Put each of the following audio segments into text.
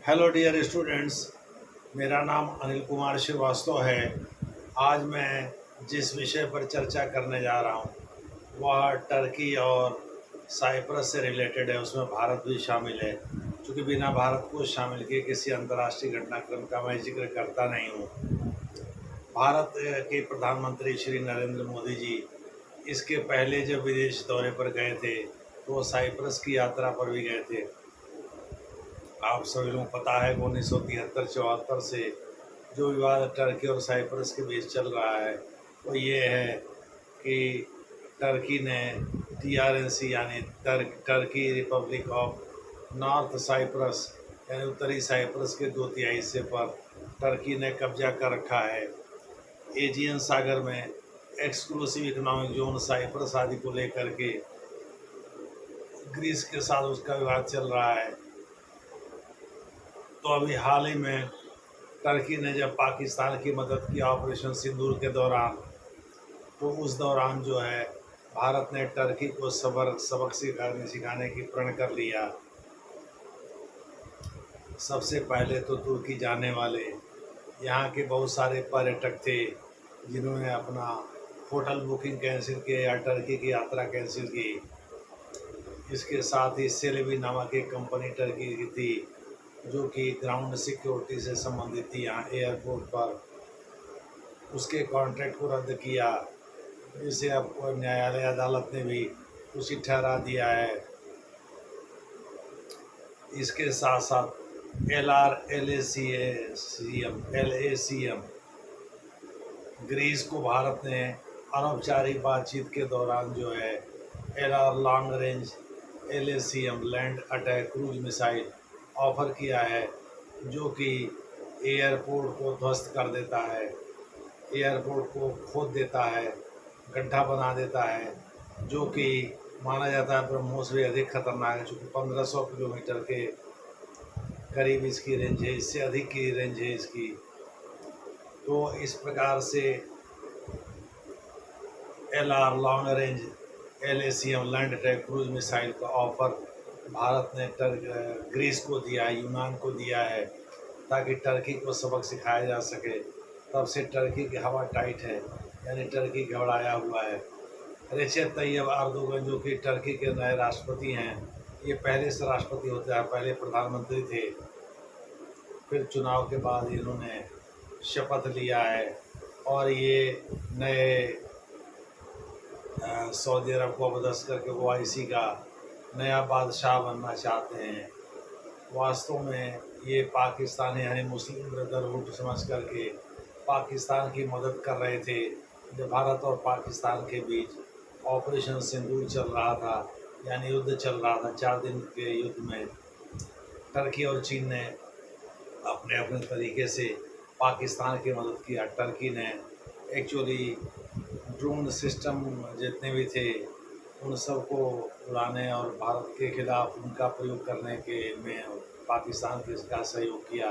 Hello dear students, मेरा नाम अनिल कुमार श्रीवास्तव है। आज मैं जिस विषय पर चर्चा करने जा रहा हूँ वह टर्की और साइप्रस से रिलेटेड है। उसमें भारत भी शामिल है। क्योंकि बिना भारत को शामिल किए किसी अंतर्राष्ट्रीय घटनाक्रम का मैं जिक्र करता नहीं हूँ। भारत के प्रधानमंत्री श्री नरेंद्र मोदी जी इसके पहले जब विदेश दौरे पर गए थे तो वो साइप्रस की यात्रा पर भी गए थे। आप सभी लोगों को पता है कि 1973-74 से जो विवाद टर्की और साइप्रस के बीच चल रहा है वो ये है कि टर्की ने टीआरएनसी यानी Turkey Republic of North Cyprus यानी उत्तरी साइप्रस के 2/3 हिस्से पर टर्की ने कब्जा कर रखा है। एजियन सागर में एक्सक्लूसिव इकोनॉमिक जोन साइप्रस आदि को लेकर के ग्रीस के साथ उसका विवाद चल रहा है। तो अभी हाल ही में टर्की ने जब पाकिस्तान की मदद की ऑपरेशन सिंदूर के दौरान, तो उस दौरान जो है भारत ने टर्की को सबक सिखाने की प्रण कर लिया। सबसे पहले तो तुर्की जाने वाले यहाँ के बहुत सारे पर्यटक थे जिन्होंने अपना होटल बुकिंग कैंसिल किया या टर्की की यात्रा कैंसिल की। इसके साथ ही सेलेबी नामक एक कंपनी टर्की की थी जो कि ग्राउंड सिक्योरिटी से संबंधित थी यहाँ एयरपोर्ट पर, उसके कॉन्ट्रैक्ट को रद्द किया, जिसे अब न्यायालय अदालत ने भी उचित ठहरा दिया है। इसके साथ साथ LACM ग्रीस को भारत ने अनौपचारिक बातचीत के दौरान जो है LR long range LACM land attack cruise missile offer किया है, जो कि एयरपोर्ट को ध्वस्त कर देता है, एयरपोर्ट को खोद देता है, गड्ढा बना देता है, जो कि माना जाता है ब्रह्मोस से अधिक खतरनाक है। चूँकि 1500 किलोमीटर के करीब इसकी रेंज है, इससे अधिक की रेंज है इसकी। तो इस प्रकार से LR long range LACM land attack cruise missile का ऑफर भारत ने ग्रीस को दिया, यूनान को दिया है, ताकि टर्की को सबक सिखाया जा सके। तब से टर्की की हवा टाइट है, यानी टर्की घबराया हुआ है। रेसेप तैयब अर्दोगन जो कि टर्की के नए राष्ट्रपति हैं, ये पहले से राष्ट्रपति होते हैं, पहले प्रधानमंत्री थे, फिर चुनाव के बाद इन्होंने शपथ लिया है और ये नए सऊदी अरब को अपदस्थ करके OIC का नया बादशाह बनना चाहते हैं। वास्तव में ये पाकिस्तान यानी मुस्लिम ब्रदरहुड समझ करके पाकिस्तान की मदद कर रहे थे। जब भारत और पाकिस्तान के बीच ऑपरेशन सिंदूर चल रहा था, यानी युद्ध चल रहा था, 4 दिन के युद्ध में टर्की और चीन ने अपने अपने तरीके से पाकिस्तान की मदद किया। टर्की ने एक्चुअली ड्रोन सिस्टम जितने भी थे उन सबको उड़ाने और भारत के खिलाफ उनका प्रयोग करने के में पाकिस्तान के इसका सहयोग किया,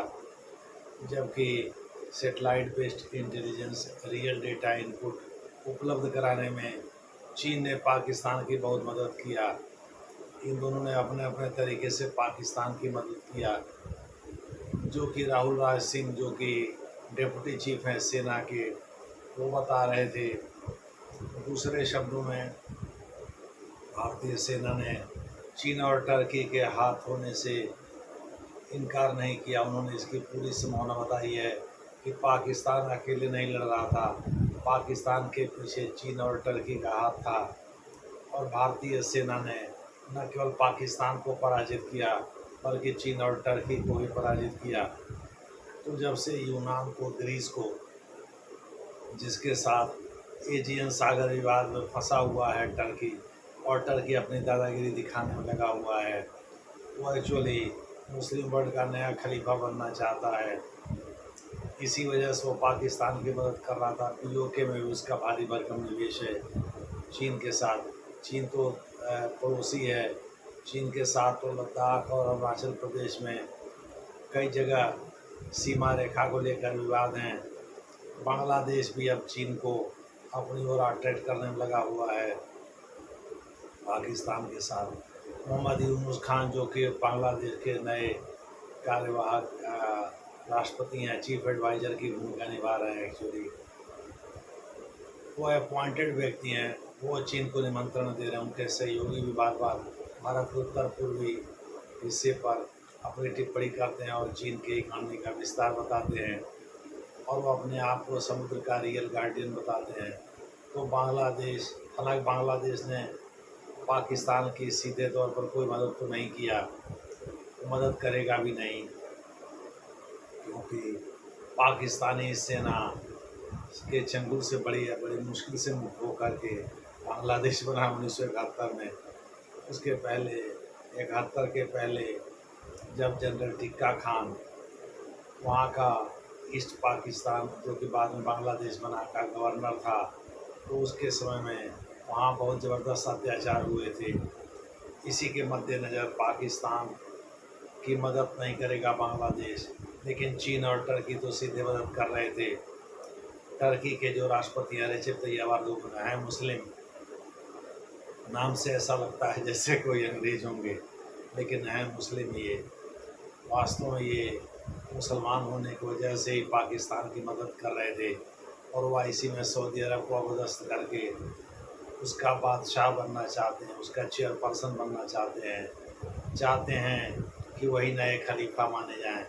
जबकि satellite based intelligence real data input उपलब्ध कराने में चीन ने पाकिस्तान की बहुत मदद किया। इन दोनों ने अपने अपने तरीके से पाकिस्तान की मदद किया, जो कि राहुल राज सिंह जो कि डिप्टी चीफ हैं सेना के, वो बता रहे थे। दूसरे शब्दों में भारतीय सेना ने चीन और टर्की के हाथ होने से इनकार नहीं किया। उन्होंने इसकी पूरी संभावना बताई है कि पाकिस्तान अकेले नहीं लड़ रहा था, पाकिस्तान के पीछे चीन और टर्की का हाथ था। और भारतीय सेना ने न केवल पाकिस्तान को पराजित किया बल्कि चीन और टर्की को भी पराजित किया। तो जब से यूनान को, ग्रीस को, जिसके साथ एजियन सागर विवाद में फंसा हुआ है टर्की, और टर्की अपनी दादागिरी दिखाने में लगा हुआ है, वो एक्चुअली मुस्लिम वर्ल्ड का नया खलीफा बनना चाहता है। इसी वजह से वो पाकिस्तान की मदद कर रहा था। POK में भी उसका भारी भरकम निवेश है चीन के साथ। चीन तो पड़ोसी है, चीन के साथ तो लद्दाख और अरुणाचल प्रदेश में कई जगह सीमा रेखा को लेकर विवाद हैं। बांग्लादेश भी अब चीन को अपनी ओर अट्रैक्ट करने में लगा हुआ है पाकिस्तान के साथ। मोहम्मद यूनुस खान जो कि बांग्लादेश के नए कार्यवाहक राष्ट्रपति हैं, चीफ एडवाइज़र की भूमिका निभा रहे हैं एक्चुअली। वो अपॉइंटेड व्यक्ति हैं, वो चीन को निमंत्रण दे रहे हैं। उनके सहयोगी भी बार बार भारत के उत्तर पूर्वी हिस्से पर अपनी टिप्पणी करते हैं और चीन के इकॉनमी का विस्तार बताते हैं, और वो अपने आप को समुद्र का रियल गार्डियन बताते हैं। तो बांग्लादेश, हालांकि बांग्लादेश ने पाकिस्तान की सीधे तौर पर कोई मदद तो नहीं किया, तो मदद करेगा भी नहीं, क्योंकि पाकिस्तानी सेना के चंगुल से बड़ी मुश्किल से मुक्त होकर के बांग्लादेश बना 1971 में। उसके पहले 71 के पहले जब जनरल टिक्का खान वहाँ का ईस्ट पाकिस्तान, जो कि बाद में बांग्लादेश बना, का गवर्नर था, तो उसके समय में वहाँ बहुत ज़बरदस्त अत्याचार हुए थे। इसी के मद्देनज़र पाकिस्तान की मदद नहीं करेगा बांग्लादेश, लेकिन चीन और टर्की तो सीधे मदद कर रहे थे। टर्की के जो राष्ट्रपति हैं रेसिप तैयब एर्दोगन हैं मुस्लिम, नाम से ऐसा लगता है जैसे कोई अंग्रेज होंगे, लेकिन हैं मुस्लिम। ये वास्तव में ये मुसलमान होने की वजह से ही पाकिस्तान की मदद कर रहे थे, और वह इसी में सऊदी अरब को अबदस्त करके उसका बादशाह बनना चाहते हैं, उसका चेयरपर्सन बनना चाहते हैं कि वही नए खलीफा माने जाएं।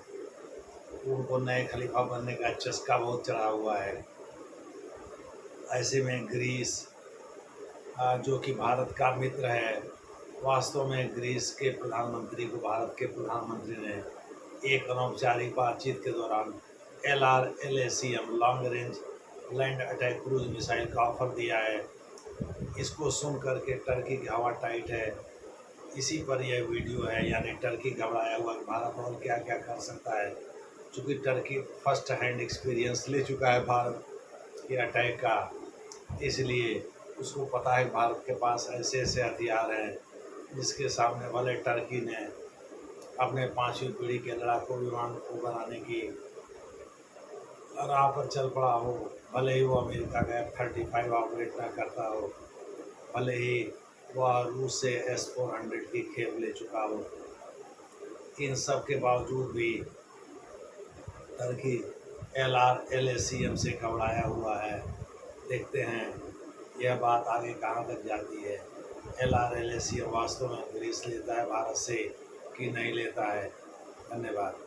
उनको नए खलीफा बनने का चस्का बहुत चढ़ा हुआ है। ऐसे में ग्रीस, जो कि भारत का मित्र है, वास्तव में ग्रीस के प्रधानमंत्री को भारत के प्रधानमंत्री ने एक अनौपचारिक बातचीत के दौरान LRLACM long range land attack cruise missile का ऑफर दिया है। इसको सुन करके टर्की की हवा टाइट है। इसी पर यह वीडियो है, यानी टर्की घबराया हुआ कि भारत और क्या क्या कर सकता है। चूँकि टर्की फर्स्ट हैंड एक्सपीरियंस ले चुका है भारत के अटैक का, इसलिए उसको पता है भारत के पास ऐसे ऐसे हथियार हैं जिसके सामने भले टर्की ने अपने 5वीं पीढ़ी के लड़ाकू विमान को बनाने की राह पर चल पड़ा हो, भले ही वो अमेरिका का F-35 ऑपरेट ना करता हो, भले ही वह रूस से S-400 की खेप ले चुका हो, इन सब के बावजूद भी टर्की LRLACM से घबराया हुआ है। देखते हैं यह बात आगे कहाँ तक जाती है। LRLACM वास्तव में ग्रीस लेता है भारत से कि नहीं लेता है। धन्यवाद।